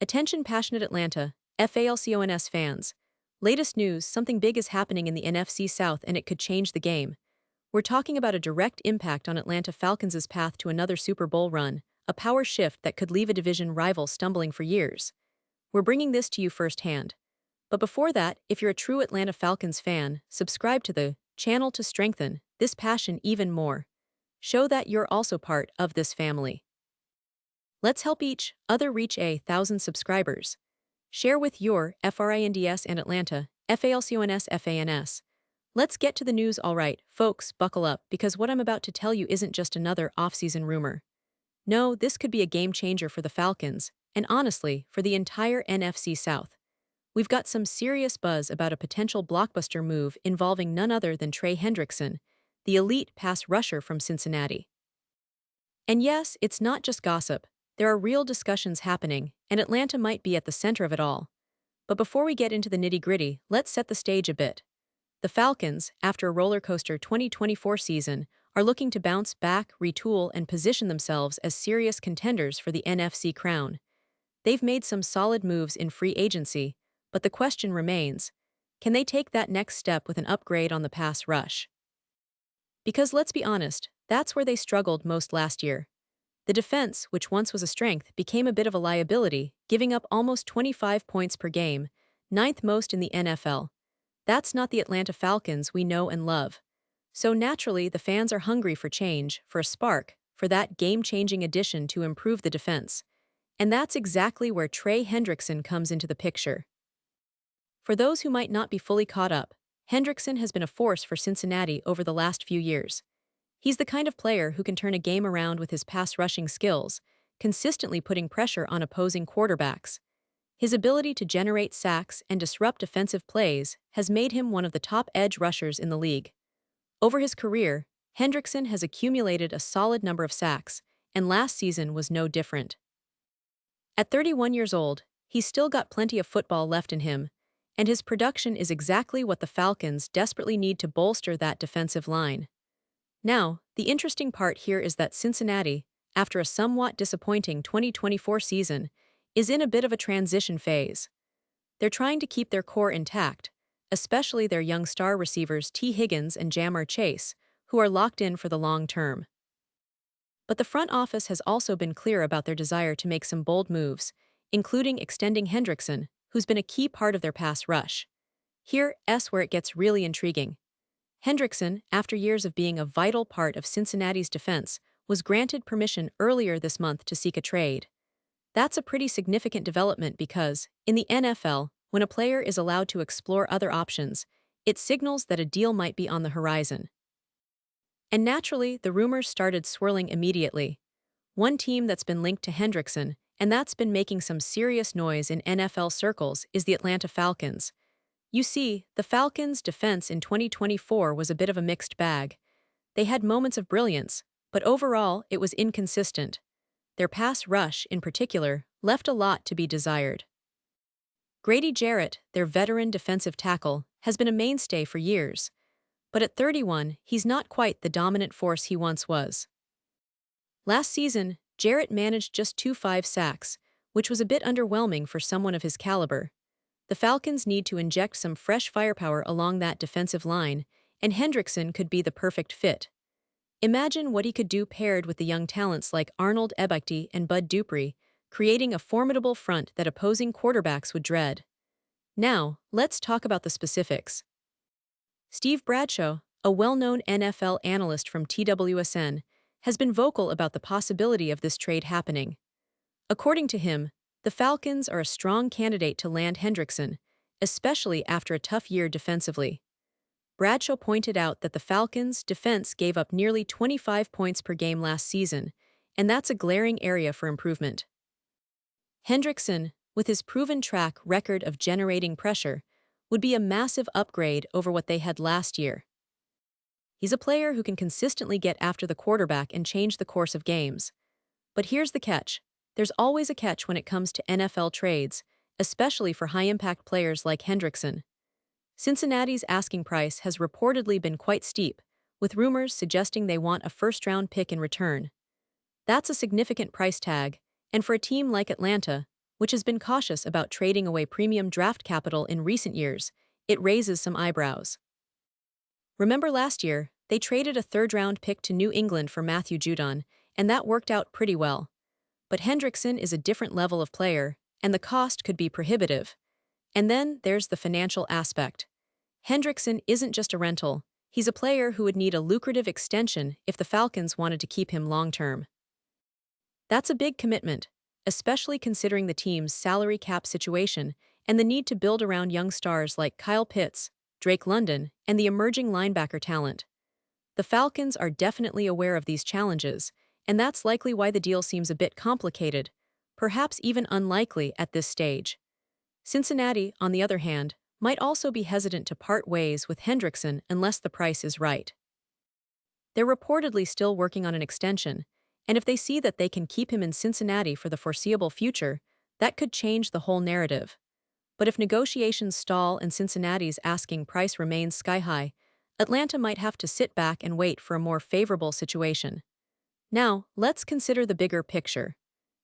Attention passionate Atlanta, Falcons fans. Latest news, something big is happening in the NFC South and it could change the game. We're talking about a direct impact on Atlanta Falcons' path to another Super Bowl run, a power shift that could leave a division rival stumbling for years. We're bringing this to you firsthand. But before that, if you're a true Atlanta Falcons fan, subscribe to the channel to strengthen this passion even more. Show that you're also part of this family. Let's help each other reach 1,000 subscribers. Share with your FRINDS and Atlanta, FALCONS FANS. Let's get to the news. Alright, folks, buckle up, because what I'm about to tell you isn't just another off-season rumor. No, this could be a game changer for the Falcons, and honestly, for the entire NFC South. We've got some serious buzz about a potential blockbuster move involving none other than Trey Hendrickson, the elite pass rusher from Cincinnati. And yes, it's not just gossip. There are real discussions happening, and Atlanta might be at the center of it all. But before we get into the nitty-gritty, let's set the stage a bit. The Falcons, after a roller coaster 2024 season, are looking to bounce back, retool, and position themselves as serious contenders for the NFC crown. They've made some solid moves in free agency, but the question remains, can they take that next step with an upgrade on the pass rush? Because let's be honest, that's where they struggled most last year. The defense, which once was a strength, became a bit of a liability, giving up almost 25 points per game, ninth most in the NFL. That's not the Atlanta Falcons we know and love. So naturally, the fans are hungry for change, for a spark, for that game-changing addition to improve the defense. And that's exactly where Trey Hendrickson comes into the picture. For those who might not be fully caught up, Hendrickson has been a force for Cincinnati over the last few years. He's the kind of player who can turn a game around with his pass-rushing skills, consistently putting pressure on opposing quarterbacks. His ability to generate sacks and disrupt defensive plays has made him one of the top edge rushers in the league. Over his career, Hendrickson has accumulated a solid number of sacks, and last season was no different. At 31 years old, he's still got plenty of football left in him, and his production is exactly what the Falcons desperately need to bolster that defensive line. Now, the interesting part here is that Cincinnati, after a somewhat disappointing 2024 season, is in a bit of a transition phase. They're trying to keep their core intact, especially their young star receivers T. Higgins and Ja'Marr Chase, who are locked in for the long term. But the front office has also been clear about their desire to make some bold moves, including extending Hendrickson, who's been a key part of their pass rush. Here's where it gets really intriguing. Hendrickson, after years of being a vital part of Cincinnati's defense, was granted permission earlier this month to seek a trade. That's a pretty significant development because, in the NFL, when a player is allowed to explore other options, it signals that a deal might be on the horizon. And naturally, the rumors started swirling immediately. One team that's been linked to Hendrickson, and that's been making some serious noise in NFL circles, is the Atlanta Falcons. You see, the Falcons' defense in 2024 was a bit of a mixed bag. They had moments of brilliance, but overall it was inconsistent. Their pass rush, in particular, left a lot to be desired. Grady Jarrett, their veteran defensive tackle, has been a mainstay for years. But at 31, he's not quite the dominant force he once was. Last season, Jarrett managed just 25 sacks, which was a bit underwhelming for someone of his caliber. The Falcons need to inject some fresh firepower along that defensive line, and Hendrickson could be the perfect fit. Imagine what he could do paired with the young talents like Arnold Ebiketie and Bud Dupree, creating a formidable front that opposing quarterbacks would dread. Now, let's talk about the specifics. Steve Bradshaw, a well-known NFL analyst from TWSN, has been vocal about the possibility of this trade happening. According to him, the Falcons are a strong candidate to land Hendrickson, especially after a tough year defensively. Bradshaw pointed out that the Falcons' defense gave up nearly 25 points per game last season, and that's a glaring area for improvement. Hendrickson, with his proven track record of generating pressure, would be a massive upgrade over what they had last year. He's a player who can consistently get after the quarterback and change the course of games. But here's the catch. There's always a catch when it comes to NFL trades, especially for high-impact players like Hendrickson. Cincinnati's asking price has reportedly been quite steep, with rumors suggesting they want a first-round pick in return. That's a significant price tag, and for a team like Atlanta, which has been cautious about trading away premium draft capital in recent years, it raises some eyebrows. Remember last year, they traded a third-round pick to New England for Matthew Judon, and that worked out pretty well. But Hendrickson is a different level of player, and the cost could be prohibitive. And then there's the financial aspect. Hendrickson isn't just a rental, he's a player who would need a lucrative extension if the Falcons wanted to keep him long-term. That's a big commitment, especially considering the team's salary cap situation and the need to build around young stars like Kyle Pitts, Drake London, and the emerging linebacker talent. The Falcons are definitely aware of these challenges, and that's likely why the deal seems a bit complicated, perhaps even unlikely at this stage. Cincinnati, on the other hand, might also be hesitant to part ways with Hendrickson unless the price is right. They're reportedly still working on an extension, and if they see that they can keep him in Cincinnati for the foreseeable future, that could change the whole narrative. But if negotiations stall and Cincinnati's asking price remains sky-high, Atlanta might have to sit back and wait for a more favorable situation. Now, let's consider the bigger picture.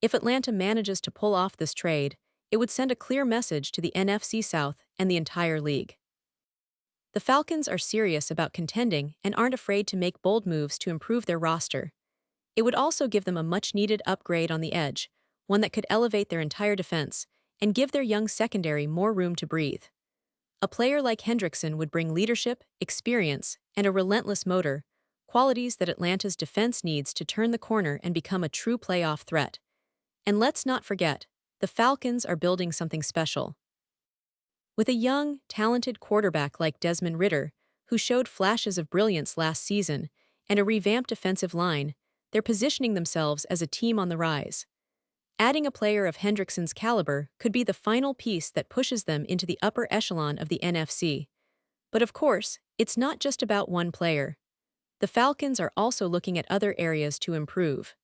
If Atlanta manages to pull off this trade, it would send a clear message to the NFC South and the entire league. The Falcons are serious about contending and aren't afraid to make bold moves to improve their roster. It would also give them a much-needed upgrade on the edge, one that could elevate their entire defense and give their young secondary more room to breathe. A player like Hendrickson would bring leadership, experience, and a relentless motor, qualities that Atlanta's defense needs to turn the corner and become a true playoff threat. And let's not forget, the Falcons are building something special. With a young, talented quarterback like Desmond Ridder, who showed flashes of brilliance last season, and a revamped offensive line, they're positioning themselves as a team on the rise. Adding a player of Hendrickson's caliber could be the final piece that pushes them into the upper echelon of the NFC. But of course, it's not just about one player. The Falcons are also looking at other areas to improve.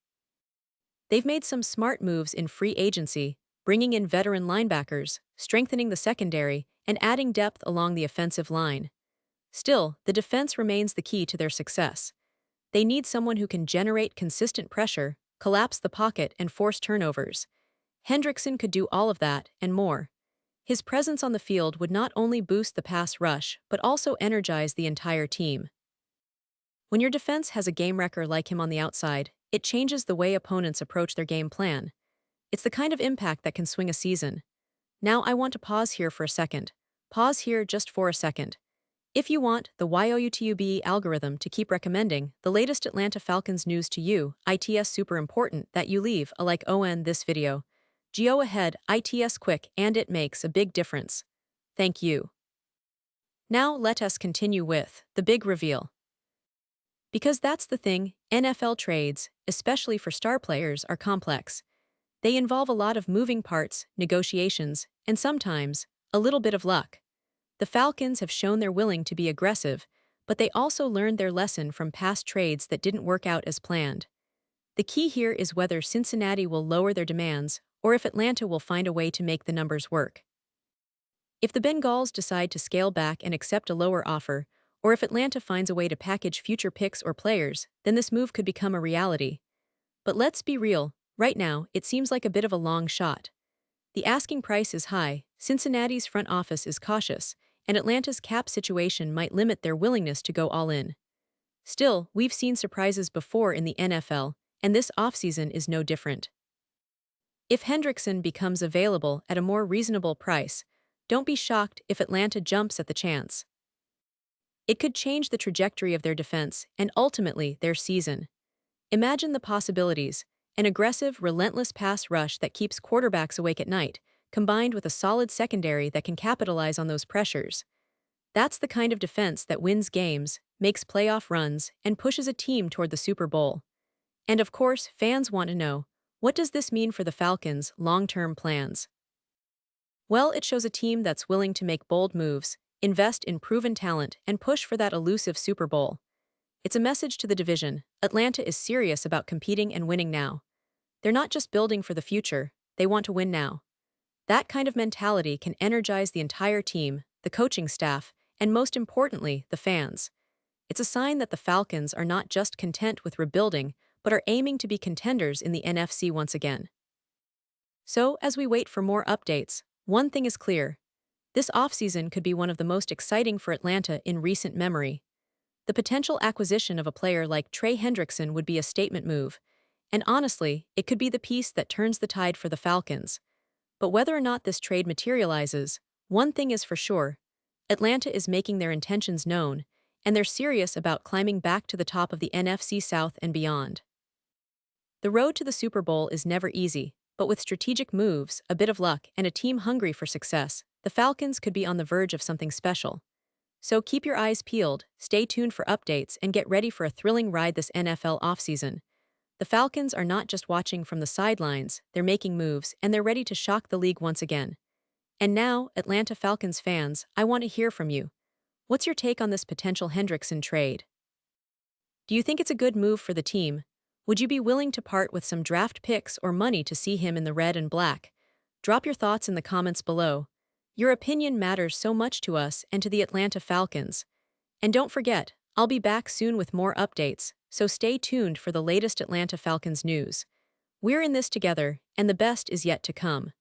They've made some smart moves in free agency, bringing in veteran linebackers, strengthening the secondary, and adding depth along the offensive line. Still, the defense remains the key to their success. They need someone who can generate consistent pressure, collapse the pocket, and force turnovers. Hendrickson could do all of that, and more. His presence on the field would not only boost the pass rush, but also energize the entire team. When your defense has a game-wrecker like him on the outside, it changes the way opponents approach their game plan. It's the kind of impact that can swing a season. Now I want to pause here for a second. Pause here just for a second. If you want the YouTube algorithm to keep recommending the latest Atlanta Falcons news to you, it's super important that you leave a like on this video. Go ahead, it's quick and it makes a big difference. Thank you. Now let us continue with the big reveal. Because that's the thing, NFL trades, especially for star players, are complex. They involve a lot of moving parts, negotiations, and sometimes a little bit of luck. The Falcons have shown they're willing to be aggressive, but they also learned their lesson from past trades that didn't work out as planned. The key here is whether Cincinnati will lower their demands or if Atlanta will find a way to make the numbers work. If the Bengals decide to scale back and accept a lower offer, or if Atlanta finds a way to package future picks or players, then this move could become a reality. But let's be real, right now it seems like a bit of a long shot. The asking price is high, Cincinnati's front office is cautious, and Atlanta's cap situation might limit their willingness to go all in. Still, we've seen surprises before in the NFL, and this offseason is no different. If Hendrickson becomes available at a more reasonable price, don't be shocked if Atlanta jumps at the chance. It could change the trajectory of their defense and ultimately their season. Imagine the possibilities: an aggressive, relentless pass rush that keeps quarterbacks awake at night, combined with a solid secondary that can capitalize on those pressures. That's the kind of defense that wins games, makes playoff runs, and pushes a team toward the Super Bowl. And of course, fans want to know, what does this mean for the Falcons' long-term plans? Well, it shows a team that's willing to make bold moves, invest in proven talent, and push for that elusive Super Bowl. It's a message to the division: Atlanta is serious about competing and winning now. They're not just building for the future, they want to win now. That kind of mentality can energize the entire team, the coaching staff, and most importantly, the fans. It's a sign that the Falcons are not just content with rebuilding, but are aiming to be contenders in the NFC once again. So, as we wait for more updates, one thing is clear. This offseason could be one of the most exciting for Atlanta in recent memory. The potential acquisition of a player like Trey Hendrickson would be a statement move, and honestly, it could be the piece that turns the tide for the Falcons. But whether or not this trade materializes, one thing is for sure. Atlanta is making their intentions known, and they're serious about climbing back to the top of the NFC South and beyond. The road to the Super Bowl is never easy, but with strategic moves, a bit of luck, and a team hungry for success, the Falcons could be on the verge of something special. So keep your eyes peeled, stay tuned for updates, and get ready for a thrilling ride this NFL offseason. The Falcons are not just watching from the sidelines, they're making moves, and they're ready to shock the league once again. And now, Atlanta Falcons fans, I want to hear from you. What's your take on this potential Hendrickson trade? Do you think it's a good move for the team? Would you be willing to part with some draft picks or money to see him in the red and black? Drop your thoughts in the comments below. Your opinion matters so much to us and to the Atlanta Falcons. And don't forget, I'll be back soon with more updates, so stay tuned for the latest Atlanta Falcons news. We're in this together, and the best is yet to come.